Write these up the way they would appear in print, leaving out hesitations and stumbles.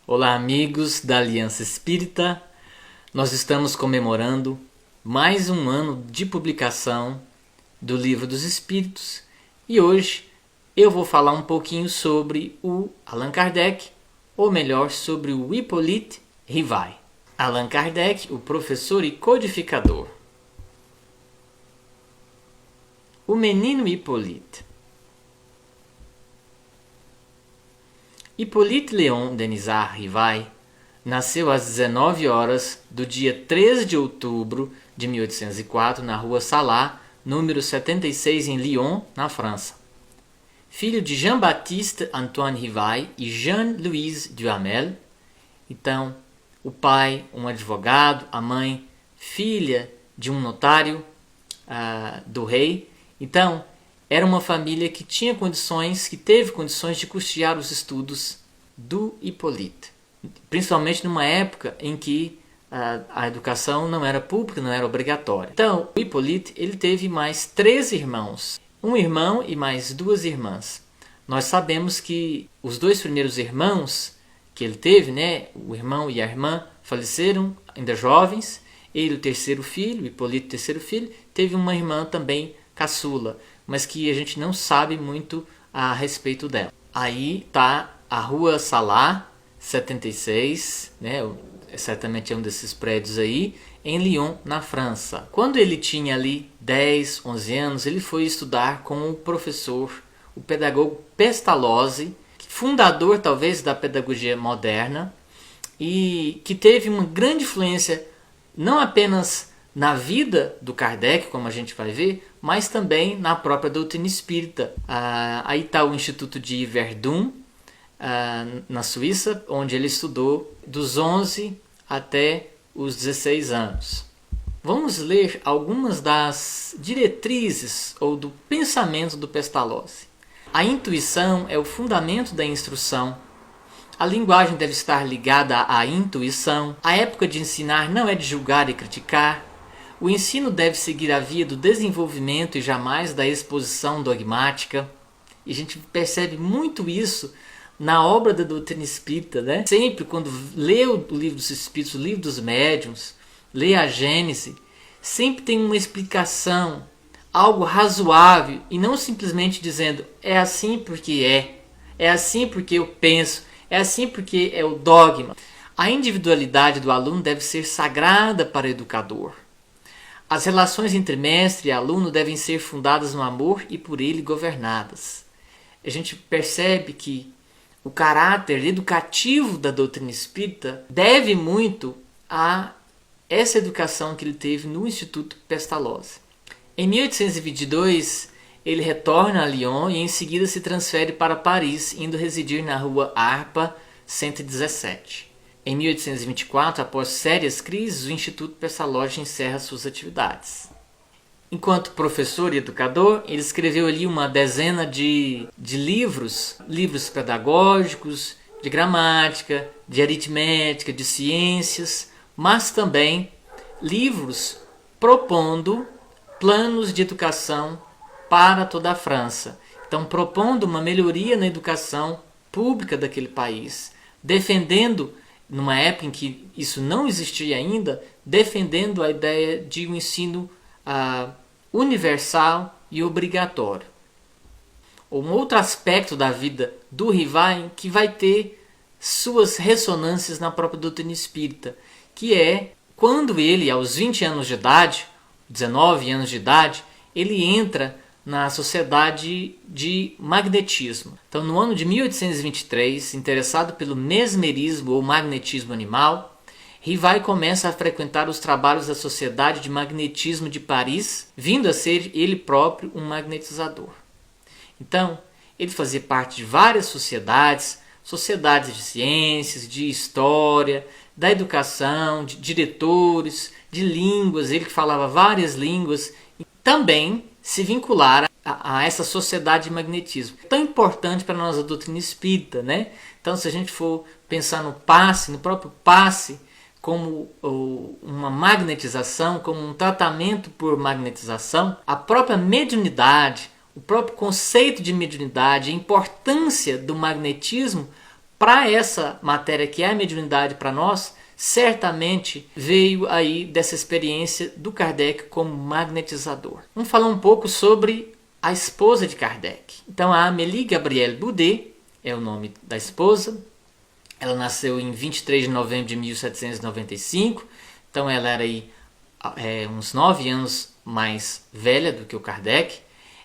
Olá, amigos da Aliança Espírita. Nós estamos comemorando mais um ano de publicação do Livro dos Espíritos e hoje eu vou falar um pouquinho sobre o Allan Kardec, ou melhor, sobre o Hippolyte Rivail. Allan Kardec, o professor e codificador. O menino Hippolyte. Hippolyte Léon Denisard Rivail nasceu às 19 horas do dia 13 de outubro de 1804 na rua Salat, número 76 em Lyon, na França. Filho de Jean-Baptiste Antoine Rivail e Jeanne-Louise Duhamel. Então, o pai, um advogado, a mãe, filha de um notário do rei. Então, era uma família que tinha condições, que teve condições de custear os estudos do Hippolyte. Principalmente numa época em que a educação não era pública, não era obrigatória. Então, o Hippolyte ele teve mais 3 irmãos. Um irmão e mais 2 irmãs. Nós sabemos que os 2 primeiros irmãos que ele teve, o irmão e a irmã, faleceram ainda jovens. Ele, o terceiro filho, o Hippolyte, o terceiro filho, teve uma irmã também caçula, mas que a gente não sabe muito a respeito dela. Aí está a Rua Salat, 76, certamente é um desses prédios aí, em Lyon, na França. Quando ele tinha ali 10, 11 anos, ele foi estudar com o professor, o pedagogo Pestalozzi, fundador talvez da pedagogia moderna, e que teve uma grande influência não apenas na vida do Kardec, como a gente vai ver, mas também na própria doutrina espírita. Aí está o Instituto de Verdun, na Suíça, onde ele estudou dos 11 até os 16 anos. Vamos ler algumas das diretrizes ou do pensamento do Pestalozzi. A intuição é o fundamento da instrução. A linguagem deve estar ligada à intuição. A época de ensinar não é de julgar e criticar. O ensino deve seguir a via do desenvolvimento e jamais da exposição dogmática. E a gente percebe muito isso na obra da doutrina espírita, Sempre quando lê o livro dos Espíritos, o livro dos médiuns, lê a Gênese, sempre tem uma explicação, algo razoável, e não simplesmente dizendo é assim porque é assim porque eu penso, é assim porque é o dogma. A individualidade do aluno deve ser sagrada para o educador. As relações entre mestre e aluno devem ser fundadas no amor e por ele governadas. A gente percebe que o caráter educativo da doutrina espírita deve muito a essa educação que ele teve no Instituto Pestalozzi. Em 1822, ele retorna a Lyon e em seguida se transfere para Paris, indo residir na rua Arpa 117. Em 1824, após sérias crises, o Instituto Pestalozzi encerra suas atividades. Enquanto professor e educador, ele escreveu ali uma dezena de livros pedagógicos, de gramática, de aritmética, de ciências, mas também livros propondo planos de educação para toda a França. Então, propondo uma melhoria na educação pública daquele país, defendendo, numa época em que isso não existia ainda, defendendo a ideia de um ensino universal e obrigatório. Um outro aspecto da vida do Rivail que vai ter suas ressonâncias na própria doutrina espírita, que é quando ele, aos 20 anos de idade, 19 anos de idade, ele entra na sociedade de magnetismo. Então, no ano de 1823, interessado pelo mesmerismo ou magnetismo animal, Rivail começa a frequentar os trabalhos da Sociedade de Magnetismo de Paris, vindo a ser ele próprio um magnetizador. Então, ele fazia parte de várias sociedades de ciências, de história, da educação, de diretores, de línguas, ele que falava várias línguas, e também se vincular a essa sociedade de magnetismo. Tão importante para nós a doutrina espírita, Então, se a gente for pensar no passe, no próprio passe, como uma magnetização, como um tratamento por magnetização, a própria mediunidade, o próprio conceito de mediunidade, a importância do magnetismo para essa matéria que é a mediunidade para nós, certamente veio aí dessa experiência do Kardec como magnetizador. Vamos falar um pouco sobre a esposa de Kardec. Então, a Amélie Gabrielle Boudet é o nome da esposa. Ela nasceu em 23 de novembro de 1795. Então, ela era aí, uns 9 anos mais velha do que o Kardec.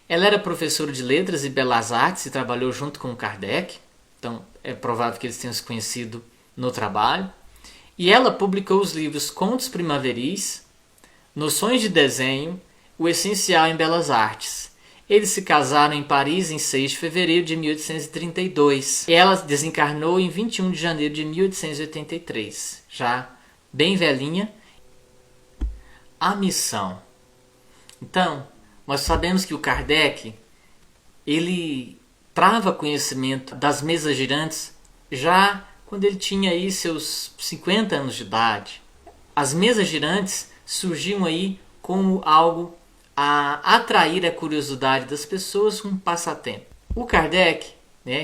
Ela era professora de letras e belas artes e trabalhou junto com o Kardec. Então, é provável que eles tenham se conhecido no trabalho. E ela publicou os livros Contos Primaveris, Noções de Desenho, O Essencial em Belas Artes. Eles se casaram em Paris em 6 de fevereiro de 1832. Ela desencarnou em 21 de janeiro de 1883, já bem velhinha. A missão. Então, nós sabemos que o Kardec, ele trava conhecimento das mesas girantes já quando ele tinha aí seus 50 anos de idade. As mesas girantes surgiam aí como algo a atrair a curiosidade das pessoas com um passatempo. O Kardec,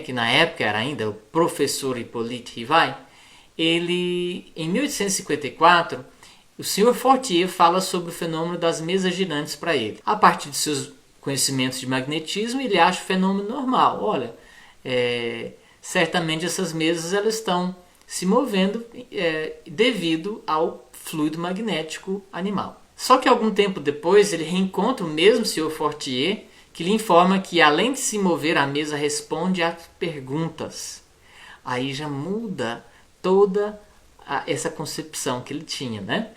que na época era ainda o professor Hippolyte Rivail, ele, em 1854, o Sr. Fortier fala sobre o fenômeno das mesas girantes para ele. A partir de seus conhecimentos de magnetismo, ele acha o fenômeno normal. Olha, certamente essas mesas elas estão se movendo devido ao fluido magnético animal. Só que algum tempo depois ele reencontra o mesmo Sr. Fortier, que lhe informa que além de se mover a mesa responde às perguntas. Aí já muda toda essa concepção que ele tinha, né?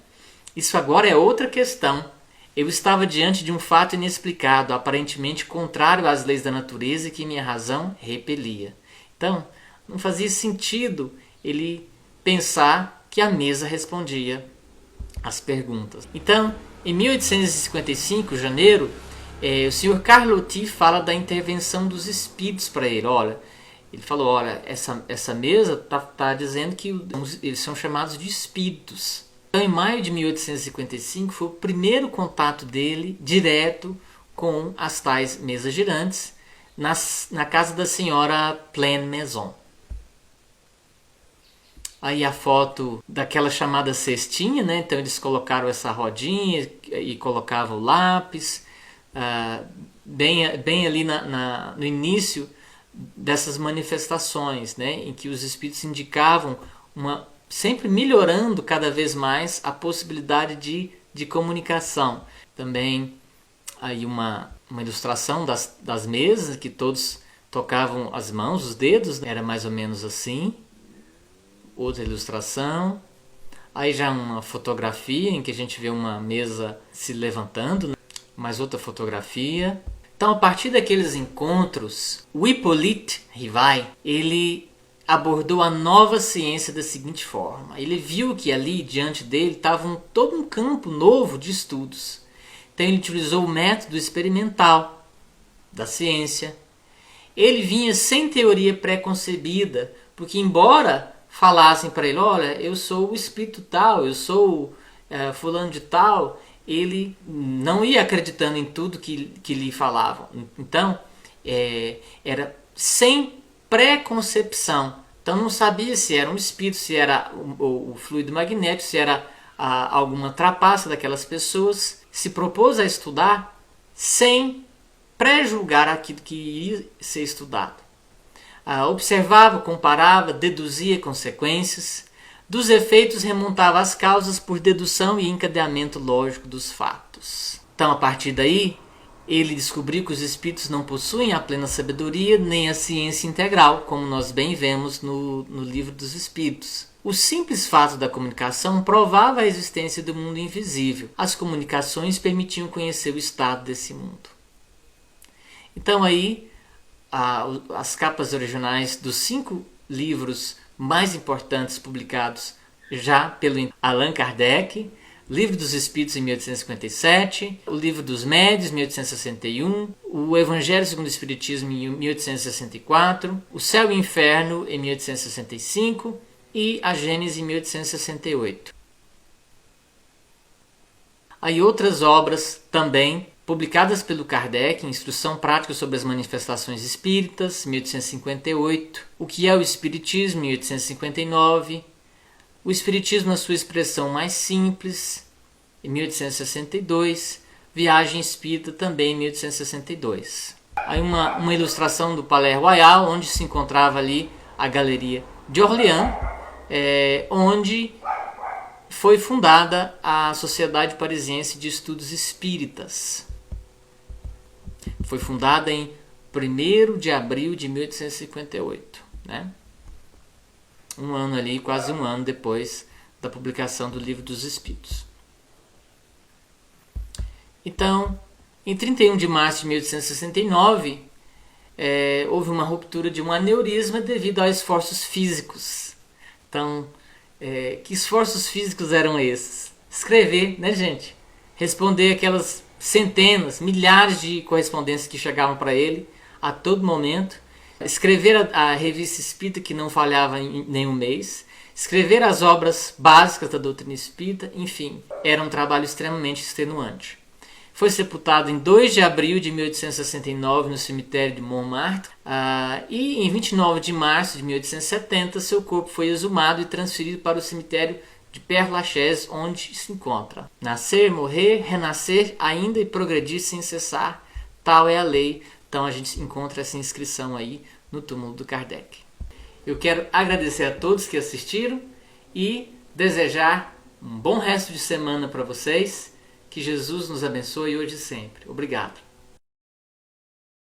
Isso agora é outra questão. Eu estava diante de um fato inexplicado, aparentemente contrário às leis da natureza e que minha razão repelia. Então, não fazia sentido ele pensar que a mesa respondia às perguntas. Então, em 1855, janeiro, o Sr. Carlotti fala da intervenção dos espíritos para ele. Olha, ele falou, olha, essa mesa está dizendo que eles são chamados de espíritos. Então, em maio de 1855, foi o primeiro contato dele direto com as tais mesas girantes na casa da senhora Pleine Maison. Aí a foto daquela chamada cestinha, né? Então eles colocaram essa rodinha e colocavam o lápis, bem ali no início dessas manifestações, né? Em que os espíritos indicavam sempre melhorando cada vez mais a possibilidade de comunicação. Também aí uma ilustração das mesas, que todos tocavam as mãos, os dedos, né? Era mais ou menos assim. Outra ilustração. Aí já uma fotografia em que a gente vê uma mesa se levantando, né? Mais outra fotografia. Então, a partir daqueles encontros, o Hippolyte Rivail, ele abordou a nova ciência da seguinte forma. Ele viu que ali, diante dele, estava todo um campo novo de estudos. Então, ele utilizou o método experimental da ciência. Ele vinha sem teoria pré-concebida, porque embora falassem para ele, olha, eu sou o espírito tal, eu sou fulano de tal, ele não ia acreditando em tudo que lhe falavam. Então, era sem pré-concepção. Então, não sabia se era um espírito, se era o fluido magnético, se era alguma trapaça daquelas pessoas. Se propôs a estudar sem pré-julgar aquilo que ia ser estudado. Observava, comparava, deduzia consequências. Dos efeitos remontava as causas por dedução e encadeamento lógico dos fatos. Então, a partir daí, ele descobriu que os espíritos não possuem a plena sabedoria nem a ciência integral, como nós bem vemos no Livro dos Espíritos. O simples fato da comunicação provava a existência do mundo invisível. As comunicações permitiam conhecer o estado desse mundo. Então aí, as capas originais dos 5 livros mais importantes publicados já pelo Allan Kardec, Livro dos Espíritos em 1857, o Livro dos Médiuns em 1861, o Evangelho segundo o Espiritismo em 1864, o Céu e o Inferno em 1865 e a Gênese em 1868. Aí outras obras também publicadas pelo Kardec, Instrução Prática sobre as Manifestações Espíritas, 1858, O que é o Espiritismo, 1859, O Espiritismo na sua expressão mais simples, em 1862, Viagem Espírita, também em 1862. Aí uma ilustração do Palais Royal, onde se encontrava ali a Galeria de Orleans, onde foi fundada a Sociedade Parisiense de Estudos Espíritas. Foi fundada em 1º de abril de 1858, né? Um ano ali, quase um ano depois da publicação do Livro dos Espíritos. Então, em 31 de março de 1869, houve uma ruptura de um aneurisma devido a esforços físicos. Então, que esforços físicos eram esses? Escrever, né, gente? Responder aquelas centenas, milhares de correspondências que chegavam para ele a todo momento. Escrever a Revista Espírita, que não falhava em nenhum mês. Escrever as obras básicas da doutrina espírita. Enfim, era um trabalho extremamente extenuante. Foi sepultado em 2 de abril de 1869 no cemitério de Montmartre, e em 29 de março de 1870 seu corpo foi exumado e transferido para o cemitério de Père-Lachaise, onde se encontra. Nascer, morrer, renascer ainda e progredir sem cessar, tal é a lei. Então a gente encontra essa inscrição aí no túmulo do Kardec. Eu quero agradecer a todos que assistiram e desejar um bom resto de semana para vocês. Que Jesus nos abençoe hoje e sempre. Obrigado.